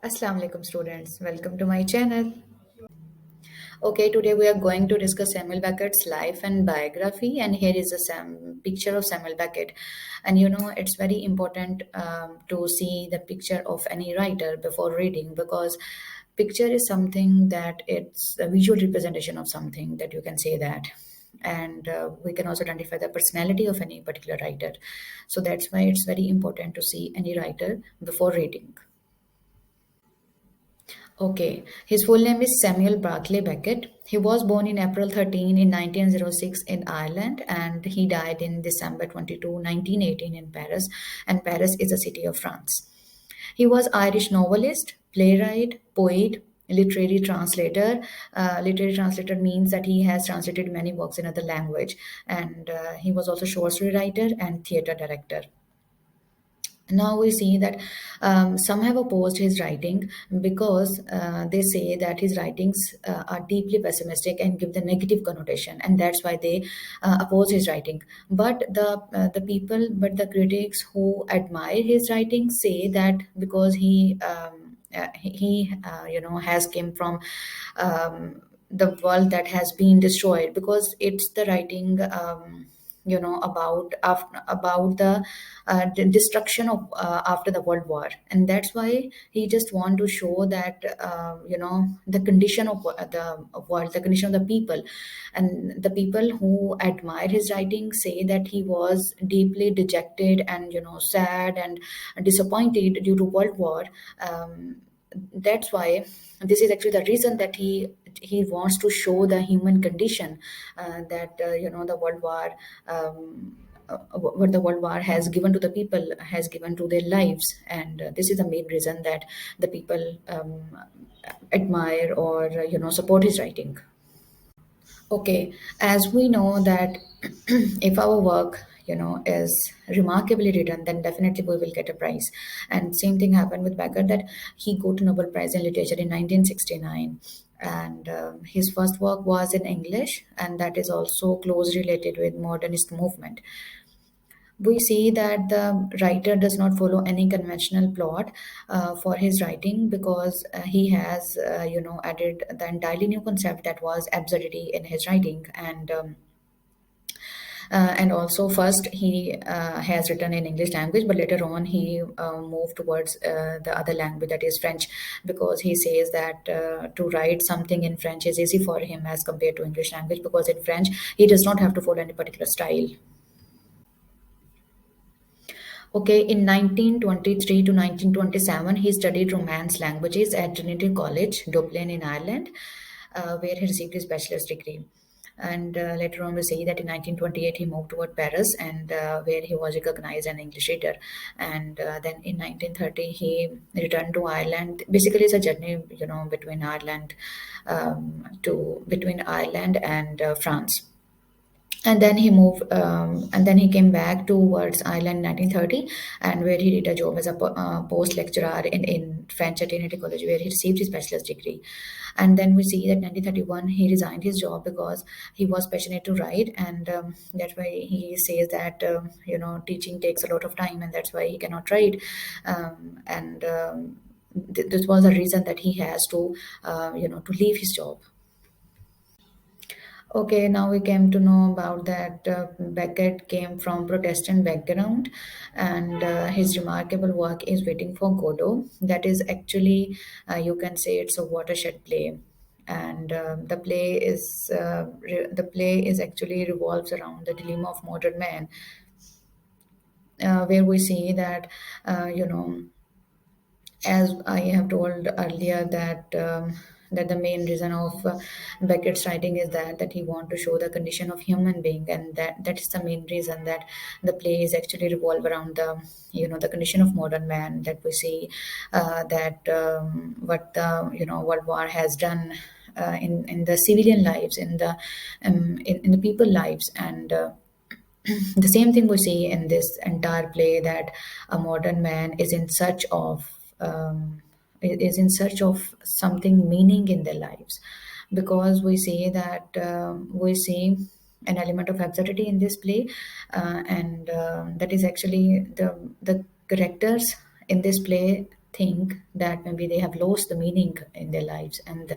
Assalamu alaikum students, welcome to my channel. Okay, today we are going to discuss Samuel Beckett's life and biography, and here is a picture of Samuel Beckett. And it's very important to see the picture of any writer before reading, because picture is something that it's a visual representation of something, that you can say that. And we can also identify the personality of any particular writer. So that's why it's very important to see any writer before reading. Okay, his full name is Samuel Barclay Beckett. He was born in April 13 in 1906 in Ireland, and he died in December 22, 1918 in Paris, and Paris is a city of France. He was Irish novelist, playwright, poet, literary translator. Literary translator means that he has translated many works in other language, and he was also short story writer and theater director. Now we see that some have opposed his writing because they say that his writings are deeply pessimistic and give the negative connotation, and that's why they oppose his writing. But the critics who admire his writing say that because he has came from the world that has been destroyed, because it's the writing about the destruction of after the world war, and that's why he just want to show that the condition of the world, the condition of the people. And the people who admire his writing say that he was deeply dejected and sad and disappointed due to world war. That's why this is actually the reason that he wants to show the human condition, that the world war, what the world war has given to the people, has given to their lives. And this is the main reason that the people admire or support his writing. Okay, as we know that if our work is remarkably written, then definitely we will get a prize. And same thing happened with Beckett, that he got a Nobel Prize in Literature in 1969. And his first work was in English, and that is also closely related with modernist movement. We see that the writer does not follow any conventional plot for his writing, because he has added the entirely new concept, that was absurdity, in his writing. And also first he has written in English language, but later on he moved towards the other language, that is French, because he says that to write something in French is easy for him as compared to English language, because in French he does not have to follow any particular style. Okay, in 1923 to 1927, he studied Romance languages at Trinity College, Dublin in Ireland, where he received his bachelor's degree. And later on, we see that in 1928 he moved toward Paris, and where he was recognized an English reader. And then in 1930 he returned to Ireland. Basically, it's a journey, between Ireland and France. And then he moved, and then he came back towards Ireland in 1930, and where he did a job as a post lecturer in French at Trinity College, where he received his bachelor's degree. And then we see that 1931 he resigned his job because he was passionate to write, and that's why he says that teaching takes a lot of time, and that's why he cannot write. And this was a reason that he has to to leave his job. Okay, now we came to know about that Beckett came from Protestant background, and his remarkable work is Waiting for Godot. That is actually, you can say, it's a watershed play, and the play is actually revolves around the dilemma of modern man, where we see that as I have told earlier, that the main reason of Beckett's writing is that he want to show the condition of human being, and that is the main reason that the play is actually revolve around the condition of modern man, that we see that what the World War has done in the civilian lives, in the people lives. And the same thing we see in this entire play, that a modern man is in search of something meaning in their lives, because we see that we see an element of absurdity in this play, and that is actually the characters in this play think that maybe they have lost the meaning in their lives. And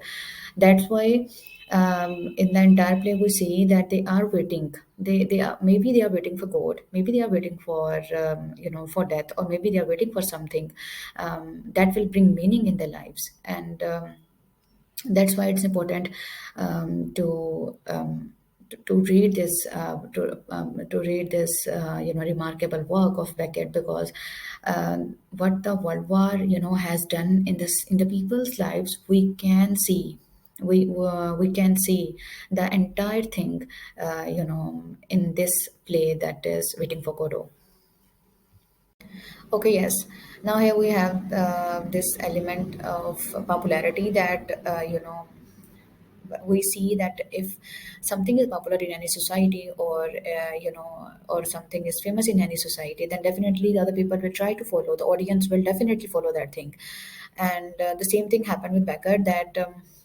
that's why in the entire play we see that they are waiting. They are, maybe they are waiting for God, maybe they are waiting for for death, or maybe they are waiting for something that will bring meaning in their lives. And that's why it's important to read this to read this remarkable work of Beckett, because what the World War has done in this in the people's lives, we can see. We can see the entire thing in this play that is Waiting for Godot. Okay, yes. Now here we have this element of popularity that we see that if something is popular in any society, or or something is famous in any society, then definitely the other people will try to follow, the audience will definitely follow that thing. And the same thing happened with Beckett, that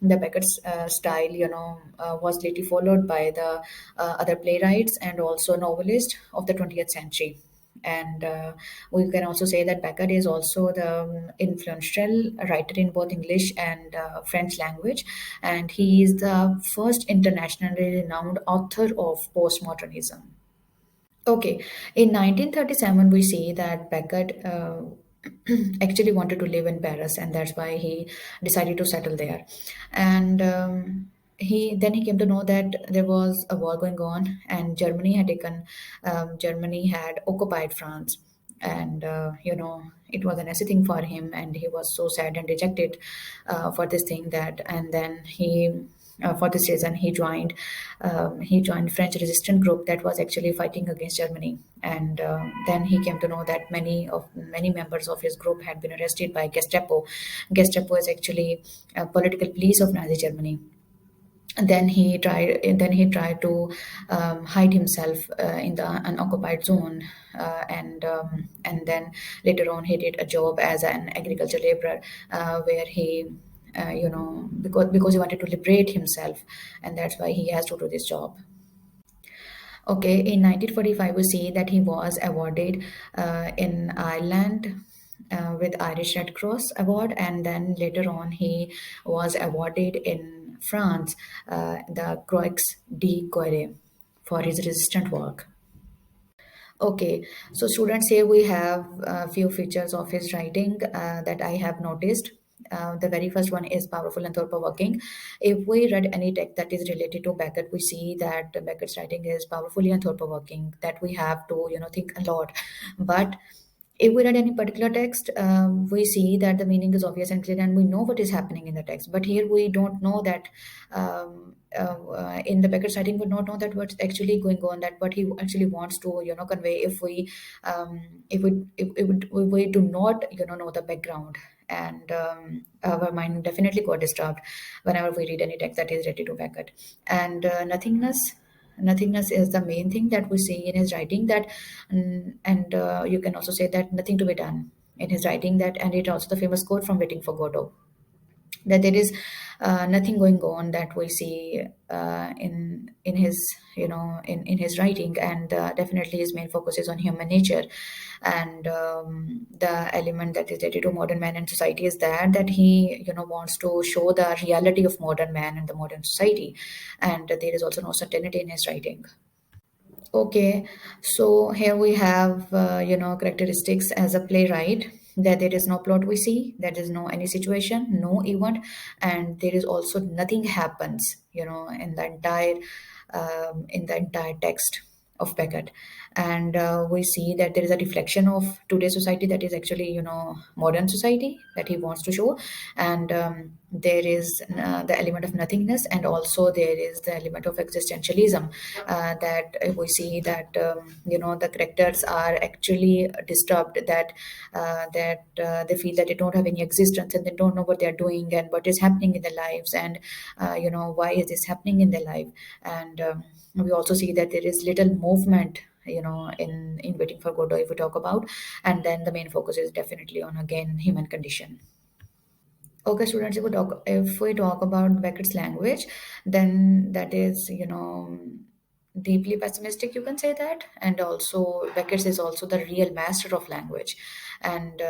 the Beckett's style was lately followed by the other playwrights and also novelists of the 20th century. And we can also say that Beckett is also the influential writer in both English and French language, and he is the first internationally renowned author of postmodernism. Okay, in 1937, we see that Beckett actually wanted to live in Paris, and that's why he decided to settle there. And he came to know that there was a war going on, and Germany had occupied France, and it was an easy thing for him, and he was so sad and dejected for this thing, that and then he for this reason he joined French resistance group that was actually fighting against Germany. And then he came to know that many members of his group had been arrested by Gestapo. Gestapo is actually political police of Nazi Germany. And then he tried to hide himself in the unoccupied zone, and then later on he did a job as an agriculture laborer, where he because he wanted to liberate himself, and that's why he has to do this job. Okay, in 1945, we see that he was awarded in Ireland with Irish Red Cross Award, and then later on he was awarded in France the Croix de Guerre for his resistant work. Okay, so students, here we have a few features of his writing that I have noticed. The very first one is powerful and thought-provoking. If we read any text that is related to Beckett, we see that Beckett's writing is powerfully and thought-provoking, that we have to, think a lot. But if we read any particular text, we see that the meaning is obvious and clear, and we know what is happening in the text. But here we don't know that. In the Beckett's writing, we don't know that what's actually going on, that what he actually wants to, convey. If we do not, know the background, and our mind definitely got disturbed whenever we read any text that is related to Beckett. And nothingness is the main thing that we see in his writing, that and you can also say that nothing to be done in his writing, that and it also the famous quote from Waiting for Godot, that there is nothing going on that we see in his in his writing. And definitely his main focus is on human nature. And the element that is related to modern man and society is that he wants to show the reality of modern man and the modern society. And there is also no certainty in his writing. Okay, so here we have characteristics as a playwright, that there is no plot we see, there is no any situation, no event, and there is also nothing happens, in the entire text of Beckett. And we see that there is a reflection of today's society, that is actually modern society that he wants to show. And there is the element of nothingness, and also there is the element of existentialism, that we see that the characters are actually disturbed, that they feel that they don't have any existence, and they don't know what they are doing and what is happening in their lives, and why is this happening in their life. And we also see that there is little movement in Waiting for Godot, if we talk about. And then the main focus is definitely on, again, human condition. Okay, students, if we talk about Beckett's language, then that is deeply pessimistic, you can say that. And also Beckett is also the real master of language, and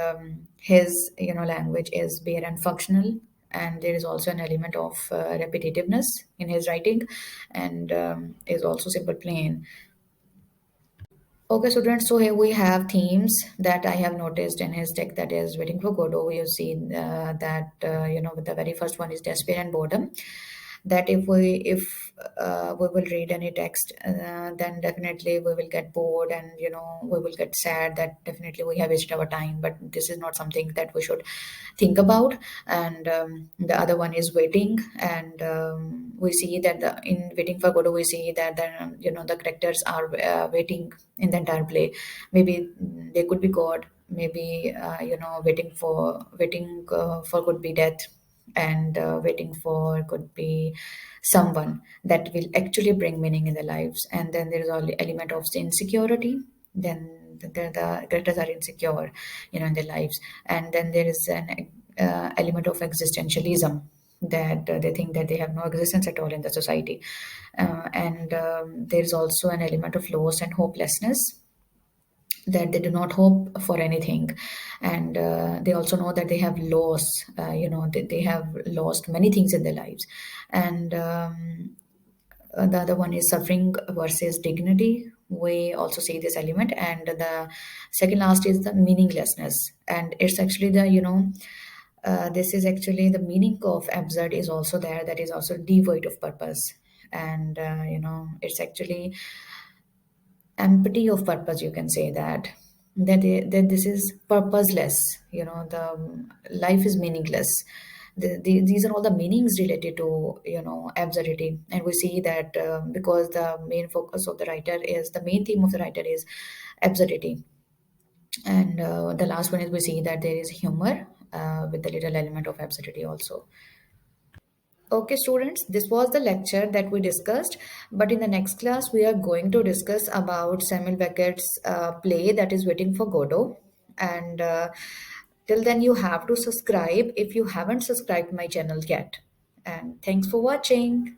his language is bare and functional, and there is also an element of repetitiveness in his writing, and is also simple plain. Okay, students, so here we have themes that I have noticed in his text, that is Waiting for Godot. We have seen that, the very first one is despair and boredom. That if we will read any text, then definitely we will get bored, and we will get sad that definitely we have wasted our time. But this is not something that we should think about. And the other one is waiting, and we see that in Waiting for Godot, we see that the characters are waiting in the entire play. Maybe they could be God, maybe waiting for could be death, and waiting for could be someone that will actually bring meaning in their lives. And then there is all the element of insecurity. Then the characters are insecure, in their lives. And then there is an element of existentialism, that they think that they have no existence at all in the society. And there's also an element of loss and hopelessness, that they do not hope for anything. And they also know that they have lost, they have lost many things in their lives. And the other one is suffering versus dignity. We also see this element. And the second last is the meaninglessness, and it's actually this is actually the meaning of absurd is also there, that is also devoid of purpose. And it's actually empty of purpose, you can say that. That this is purposeless, the life is meaningless. These are all the meanings related to absurdity. And we see that because the main focus of the writer is, the main theme of the writer is absurdity. And the last one is, we see that there is humor with a little element of absurdity also. Okay, students, this was the lecture that we discussed. But in the next class, we are going to discuss about Samuel Beckett's play, that is Waiting for Godot. And till then, you have to subscribe if you haven't subscribed my channel yet. And thanks for watching.